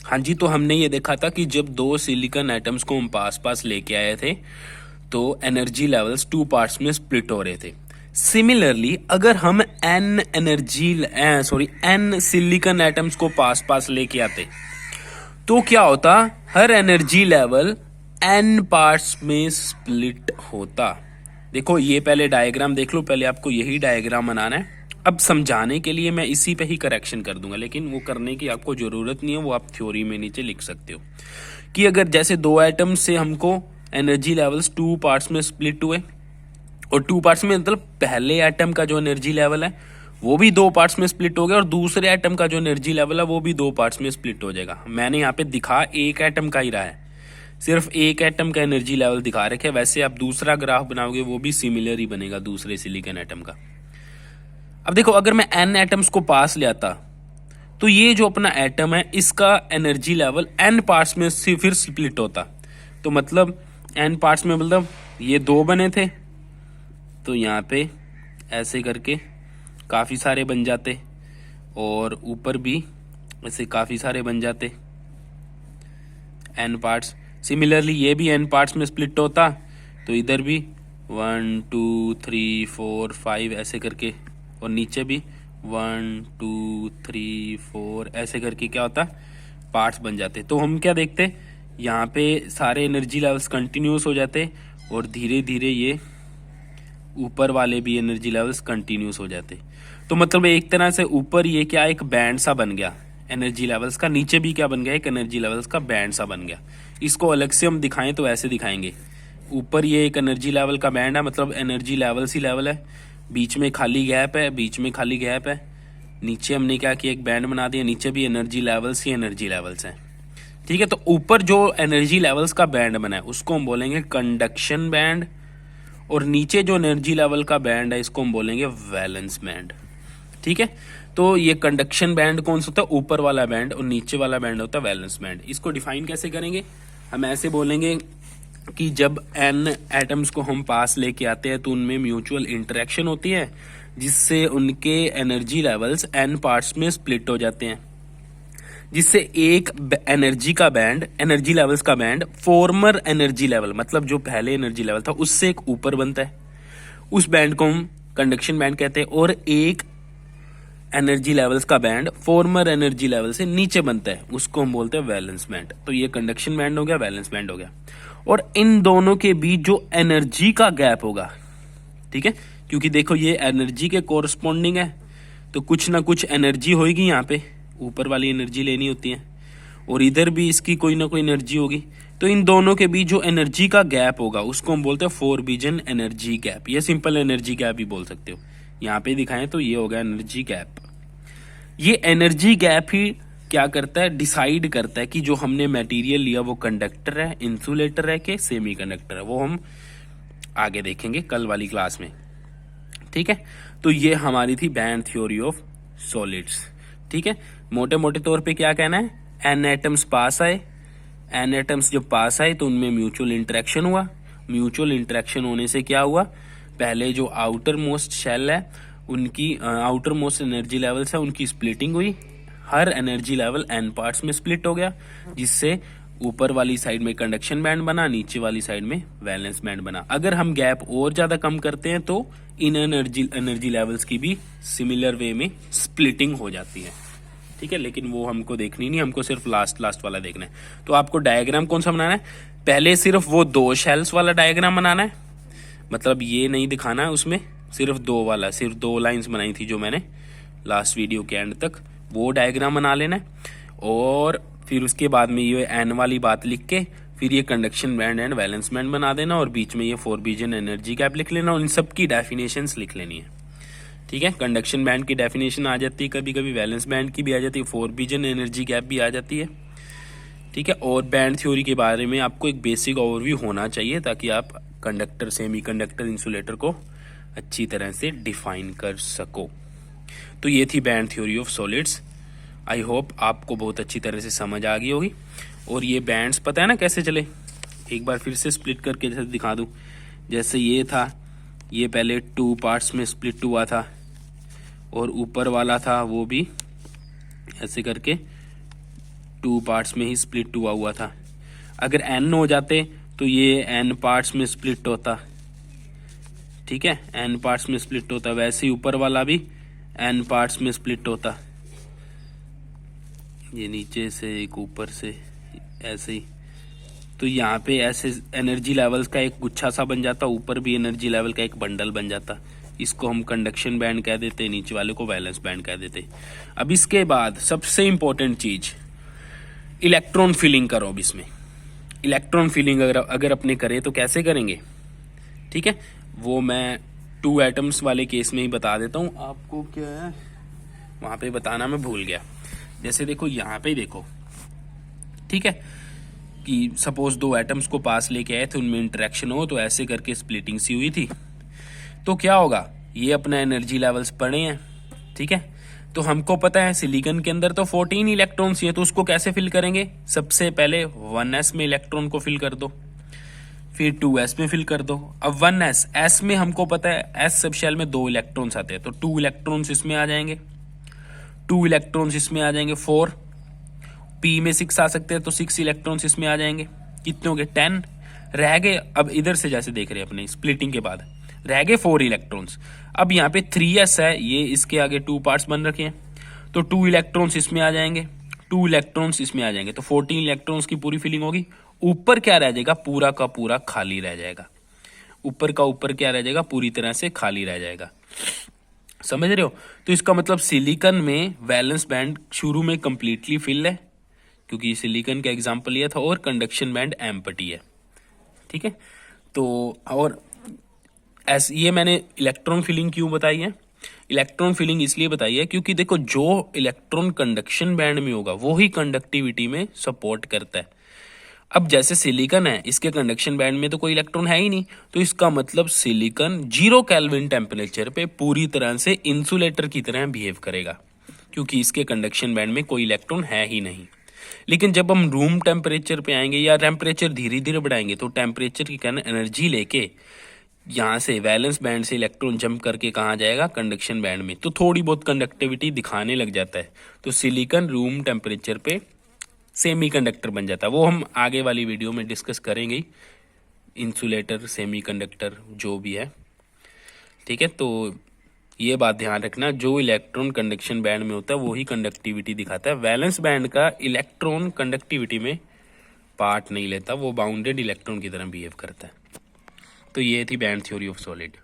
हाँ जी, तो हमने ये देखा था कि जब दो सिलिकॉन एटम्स को हम पास पास लेके आए थे तो एनर्जी लेवल्स टू पार्ट्स में स्प्लिट हो रहे थे। सिमिलरली अगर हम एन सिलिकॉन एटम्स को पास पास लेके आते तो क्या होता, हर एनर्जी लेवल एन पार्ट्स में स्प्लिट होता। देखो ये पहले डायग्राम देख लो, पहले आपको यही डायग्राम बनाना है। अब समझाने के लिए मैं इसी पे ही करेक्शन कर दूंगा, लेकिन वो करने की आपको जरूरत नहीं है, वो आप थ्योरी में नीचे लिख सकते हो कि अगर जैसे दो एटम से हमको एनर्जी लेवल्स टू पार्ट्स में स्प्लिट हुए, और टू पार्ट्स में मतलब पहले एटम का जो एनर्जी लेवल है वो भी दो पार्ट्स में स्प्लिट हो गया, और दूसरे एटम का जो एनर्जी लेवल है वो भी दो पार्ट्स में स्प्लिट हो जाएगा। मैंने यहाँ पे दिखा एक एटम का ही रहा है, सिर्फ एक एटम का एनर्जी लेवल दिखा रखे। वैसे आप दूसरा ग्राफ बनाओगे वो भी सिमिलर ही बनेगा दूसरे सिलिकॉन एटम का। अब देखो अगर मैं एन एटम्स को पास ले आता तो ये जो अपना एटम है इसका एनर्जी लेवल एन पार्ट्स में से फिर स्प्लिट होता। तो मतलब एन पार्ट्स में मतलब ये दो बने थे तो यहाँ पे ऐसे करके काफ़ी सारे बन जाते, और ऊपर भी ऐसे काफ़ी सारे बन जाते एन पार्ट्स। सिमिलरली ये भी एन पार्ट्स में स्प्लिट होता तो इधर भी 1 2 3 4 5 ऐसे करके, और नीचे भी 1 2 3 4 ऐसे करके क्या होता, पार्ट्स बन जाते। तो हम क्या देखते, यहाँ पे सारे एनर्जी लेवल्स कंटिन्यूस हो जाते, और धीरे धीरे ये ऊपर वाले भी एनर्जी लेवल्स कंटिन्यूस हो जाते। तो मतलब एक तरह से ऊपर ये क्या एक बैंड सा बन गया एनर्जी लेवल्स का, नीचे भी क्या बन गया एक एनर्जी लेवल्स का बैंड सा बन गया। इसको अलग से हम दिखाएं तो ऐसे दिखाएंगे, ऊपर ये एक एनर्जी लेवल का बैंड है, मतलब एनर्जी लेवल्स ही लेवल है, बीच में खाली गैप है, बीच में खाली गैप है, नीचे हमने क्या किया एक बैंड बना दिया, नीचे भी एनर्जी लेवल्स ही एनर्जी लेवल्स हैं। ठीक है, तो ऊपर जो एनर्जी लेवल्स का बैंड बना है उसको हम बोलेंगे कंडक्शन बैंड, और नीचे जो एनर्जी लेवल का बैंड है इसको हम बोलेंगे वैलेंस बैंड। ठीक है, तो ये कंडक्शन बैंड कौन सा होता है, ऊपर वाला बैंड, और नीचे वाला बैंड होता है वैलेंस बैंड। इसको डिफाइन कैसे करेंगे, हम ऐसे बोलेंगे कि जब एन एटम्स को हम पास लेके आते हैं तो उनमें म्यूचुअल इंटरेक्शन होती है जिससे उनके एनर्जी लेवल्स एन पार्ट्स में स्प्लिट हो जाते हैं, जिससे एक एनर्जी का बैंड, एनर्जी लेवल्स का बैंड फॉर्मर एनर्जी लेवल, मतलब जो पहले एनर्जी लेवल था उससे एक ऊपर बनता है, उस बैंड को हम कंडक्शन बैंड कहते हैं। और एक एनर्जी लेवल्स का बैंड फॉर्मर एनर्जी लेवल से नीचे बनता है, उसको हम बोलते हैं वैलेंस बैंड। तो ये कंडक्शन बैंड हो गया, वैलेंस बैंड हो गया। और इन दोनों के बीच जो एनर्जी का गैप होगा, ठीक है, क्योंकि देखो ये एनर्जी के कोरस्पॉन्डिंग है तो कुछ ना कुछ एनर्जी होगी, यहाँ पे ऊपर वाली एनर्जी लेनी होती है, और इधर भी इसकी कोई ना कोई एनर्जी होगी। तो इन दोनों के बीच जो एनर्जी का गैप होगा उसको हम बोलते हैं फोरबिजन एनर्जी गैप, या सिंपल एनर्जी गैप भी बोल सकते हो। यहाँ पे दिखाएं तो ये होगा एनर्जी गैप। ये एनर्जी गैप ही क्या करता है, डिसाइड करता है कि जो हमने मटेरियल लिया वो कंडक्टर है, इंसुलेटर है कि सेमीकंडक्टर है। वो हम आगे देखेंगे कल वाली क्लास में। ठीक है, तो ये हमारी थी बैंड थ्योरी ऑफ सॉलिड्स। ठीक है, मोटे मोटे तौर पे क्या कहना है, एन एटम्स पास आए, एन एटम्स जब पास आए तो उनमें म्यूचुअल इंटरेक्शन हुआ, म्यूचुअल इंटरेक्शन होने से क्या हुआ, पहले जो आउटर मोस्ट शेल है उनकी आउटर मोस्ट एनर्जी लेवल्स है उनकी स्प्लिटिंग हुई, हर एनर्जी लेवल एन पार्ट्स में स्प्लिट हो गया, जिससे ऊपर वाली साइड में कंडक्शन बैंड बना, नीचे वाली साइड में वैलेंस बैंड बना। अगर हम गैप और ज्यादा कम करते हैं तो इन एनर्जी लेवल्स की भी सिमिलर वे में स्प्लिटिंग हो जाती है। ठीक है, लेकिन वो हमको देखनी नहीं, हमको सिर्फ लास्ट वाला देखना है। तो आपको डायग्राम कौन सा बनाना है, पहले सिर्फ वो दो शेल्स वाला डायग्राम बनाना है, मतलब ये नहीं दिखाना है, उसमें सिर्फ दो वाला, सिर्फ दो लाइंस बनाई थी जो मैंने लास्ट वीडियो के एंड तक, वो डायग्राम बना लेना है। और फिर उसके बाद में ये एन वाली बात लिख के फिर ये conduction band and valence band बना देना, और बीच में ये फोरबिजन एनर्जी गैप लिख लेना, और इन सब की डेफिनेशंस लिख लेनी है। ठीक है, कंडक्शन बैंड की डेफिनेशन आ जाती है, कभी कभी वैलेंस बैंड की भी आ जाती है, फोरबिजन एनर्जी गैप भी आ जाती है। ठीक है, और बैंड थ्योरी के बारे में आपको एक बेसिक ओवरव्यू होना चाहिए ताकि आप कंडक्टर, सेमीकंडक्टर, इंसुलेटर को अच्छी तरह से डिफाइन कर सको। तो ये थी band theory of solids. I hope आपको बहुत अच्छी तरह से समझ आ गई होगी। और ये बैंड्स पता है ना कैसे चले, एक बार फिर से स्प्लिट करके जैसे दिखा दूं। जैसे ये था, ये पहले टू पार्ट्स में स्प्लिट हुआ था, और ऊपर वाला था वो भी ऐसे करके 2 पार्ट्स में ही स्प्लिट हुआ था। अगर n हो जाते तो ये n पार्ट्स में स्प्लिट होता, ठीक है, n पार्ट्स में स्प्लिट होता। वैसे ही ऊपर वाला भी n पार्ट्स में स्प्लिट होता, ये नीचे से एक ऊपर से ऐसे ही। तो यहाँ पे ऐसे एनर्जी लेवल्स का एक गुच्छा सा बन जाता, ऊपर भी एनर्जी लेवल का एक बंडल बन जाता। इसको हम कंडक्शन बैंड कह देते, नीचे वाले को वैलेंस बैंड कह देते। अब इसके बाद सबसे इंपॉर्टेंट चीज इलेक्ट्रॉन फिलिंग करो। अब इसमें इलेक्ट्रॉन फिलिंग अगर अपने करें तो कैसे करेंगे, ठीक है, वो मैं 2 एटम्स वाले केस में ही बता देता हूँ आपको। क्या है वहां पे बताना मैं भूल गया। जैसे देखो यहाँ पे देखो, ठीक है, कि सपोज 2 एटम्स को पास लेके आए थे, उनमें इंटरेक्शन हो तो ऐसे करके स्प्लिटिंग सी हुई थी। तो क्या होगा, ये अपना एनर्जी लेवल्स पड़े हैं, ठीक है। तो हमको पता है सिलिकॉन के अंदर तो 14 इलेक्ट्रॉन्स हैं, तो उसको कैसे फिल करेंगे। सबसे पहले 1s में इलेक्ट्रॉन को फिल कर दो, फिर 2s में फिल कर दो। अब 1s s में हमको पता है s सब शेल में 2 इलेक्ट्रॉन्स आते हैं, तो 2 इलेक्ट्रॉन्स इसमें आ जाएंगे, 2 इलेक्ट्रॉन्स इसमें आ जाएंगे, 4 p में 6 आ सकते हैं, तो 6 इलेक्ट्रॉन्स इसमें आ जाएंगे। कितने हो गए, 10 रह गए। अब इधर से जैसे देख रहे हैं अपने स्प्लिटिंग के बाद रह गए 4 इलेक्ट्रॉन्स। अब यहाँ पे 3s है, ये इसके आगे 2 पार्ट्स बन रखे हैं, तो 2 इलेक्ट्रॉन्स इसमें आ जाएंगे, 2 इलेक्ट्रॉन्स इसमें आ जाएंगे, तो 14 इलेक्ट्रॉन्स की पूरी फिलिंग होगी। ऊपर क्या रह जाएगा, पूरा का पूरा खाली रह जाएगा। ऊपर का ऊपर क्या रह जाएगा, पूरी तरह से खाली रह जाएगा। समझ रहे हो। तो इसका मतलब सिलिकॉन में वैलेंस बैंड शुरू में कंप्लीटली फिल है, क्योंकि सिलिकॉन का एग्जांपल लिया था, और कंडक्शन बैंड एम्प्टी है, ठीक है। तो और ये मैंने इलेक्ट्रॉन फिलिंग क्यों बताई है, इलेक्ट्रॉन फिलिंग इसलिए बताई है क्योंकि देखो जो इलेक्ट्रॉन कंडक्शन बैंड में होगा वो ही कंडक्टिविटी में सपोर्ट करता है। अब जैसे सिलिकॉन है, इसके कंडक्शन बैंड में तो कोई इलेक्ट्रॉन है ही नहीं, तो इसका मतलब सिलिकॉन 0 केल्विन टेम्परेचर पे पूरी तरह से इंसुलेटर की तरह बिहेव करेगा, क्योंकि इसके कंडक्शन बैंड में कोई इलेक्ट्रॉन है ही नहीं। लेकिन जब हम रूम टेम्परेचर पे आएंगे या टेम्परेचर धीरे धीरे बढ़ाएंगे, तो टेम्परेचर की कारण एनर्जी लेके यहाँ से वैलेंस बैंड से इलेक्ट्रॉन जंप करके कहाँ जाएगा, कंडक्शन बैंड में, तो थोड़ी बहुत कंडक्टिविटी दिखाने लग जाता है। तो सिलिकॉन रूम टेम्परेचर पे सेमीकंडक्टर बन जाता है। वो हम आगे वाली वीडियो में डिस्कस करेंगे, इंसुलेटर, सेमीकंडक्टर जो भी है, ठीक है। तो ये बात ध्यान रखना, जो इलेक्ट्रॉन कंडक्शन बैंड में होता है वो ही कंडक्टिविटी दिखाता है। वैलेंस बैंड का इलेक्ट्रॉन कंडक्टिविटी में पार्ट नहीं लेता, वो बाउंडेड इलेक्ट्रॉन की तरह बिहेव करता है। तो ये थी बैंड थ्योरी ऑफ सॉलिड।